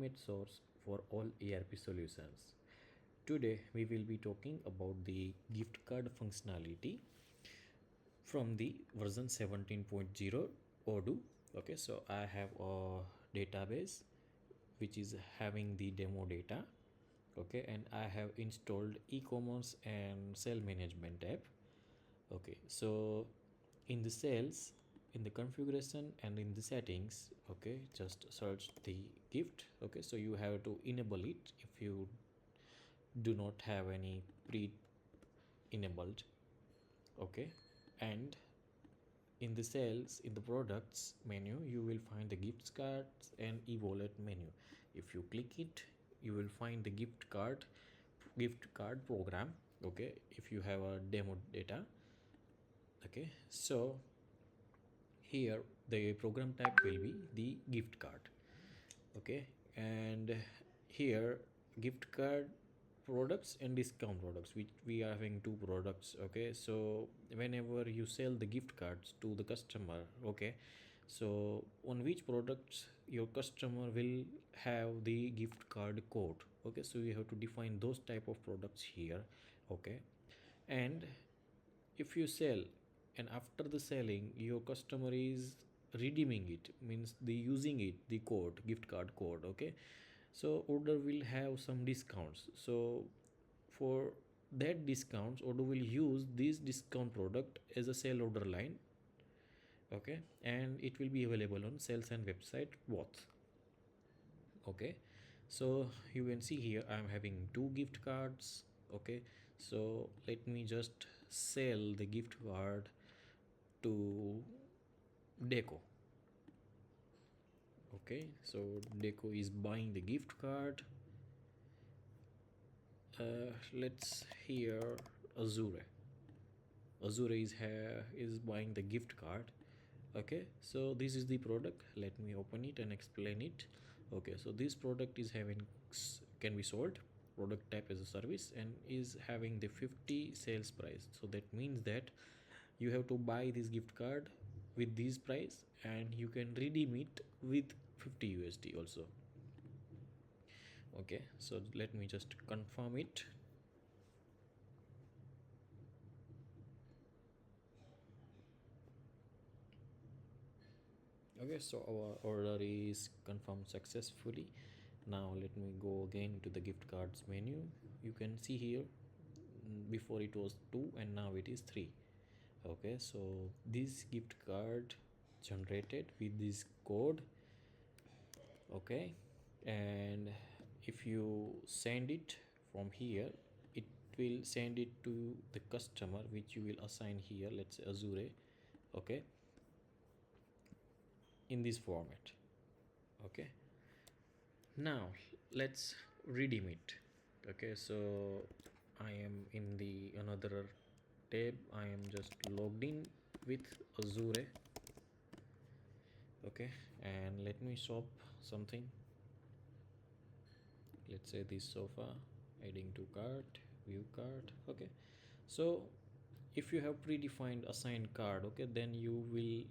ultimate source for all ERP solutions. Today we will be talking about the gift card functionality from the version 17.0 Odoo. Okay, so I have a database which is having the demo data. Okay, and I have installed e-commerce and sale management app. Okay, so in the sales, in the configuration and in the settings, okay, just search the gift. Okay, so you have to enable it if you do not have any pre enabled. Okay, and in the sales, in the products menu, you will find the gift cards and e-wallet menu. If you click it, you will find the gift card program. Okay, if you have a demo data. Okay, so here the program type will be the gift card. Okay, and here gift card products and discount products, which we are having two products. Okay, so whenever you sell the gift cards to the customer, okay, so on which products your customer will have the gift card code. Okay, so you have to define those type of products here. Okay, and if you sell and after the selling your customer is redeeming it, means the using it, the code, gift card code. Okay, so order will have some discounts. So for that discounts, order will use this discount product as a sale order line. Okay, and it will be available on sales and website both. Okay, so you can see here I'm having two gift cards. Okay, so let me just sell the gift card to Deco. Okay, so Deco is buying the gift card. Let's hear Azure. Azure is buying the gift card. Okay, so this is the product. Let me open it and explain it. Okay, so this product is having can be sold, product type as a service, and is having the 50 sales price. So that means that you have to buy this gift card with this price and you can redeem it with 50 USD also. Okay, so let me just confirm it. Okay, so our order is confirmed successfully. Now let me go again to the gift cards menu. You can see here, before it was 2 and now it is 3. Okay, so this gift card generated with this code. Okay, and if you send it from here, it will send it to the customer, which you will assign here, let's say Azure. Okay, in this format. Okay, now let's redeem it. Okay, so I am in the another tab. I am just logged in with Azure. Okay, and let me shop something. Let's say this sofa, adding to cart, view cart. Okay, so if you have predefined assigned card, okay, then you will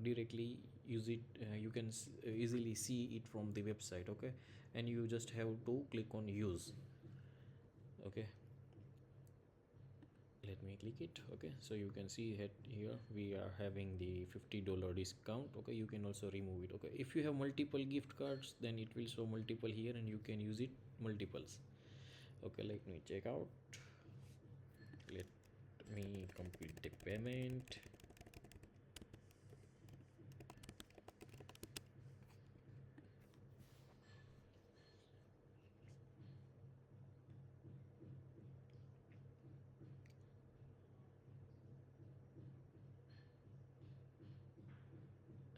directly use it. You can easily see it from the website. Okay, and you just have to click on use. Okay, let me click it. Okay, so you can see here we are having the $50 discount. Okay, you can also remove it. Okay, if you have multiple gift cards, then it will show multiple here and you can use it multiples. Okay, let me check out. Let me complete the payment.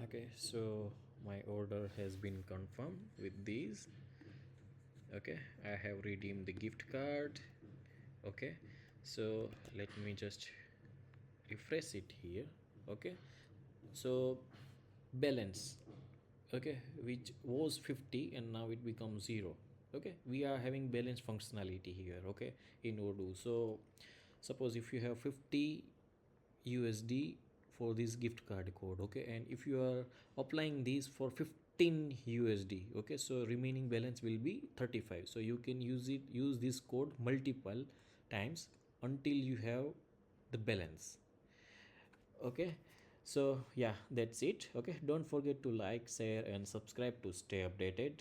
Okay, so my order has been confirmed with these. Okay, I have redeemed the gift card. Okay, so let me just refresh it here. Okay, so balance, okay, which was 50 and now it becomes 0. Okay, we are having balance functionality here. Okay, in Odoo. So suppose if you have 50 USD for this gift card code. Okay, and if you are applying these for 10 USD. Okay, so remaining balance will be 35. So you can use this code multiple times until you have the balance. Okay, so yeah, that's it. Okay, don't forget to like, share and subscribe to stay updated.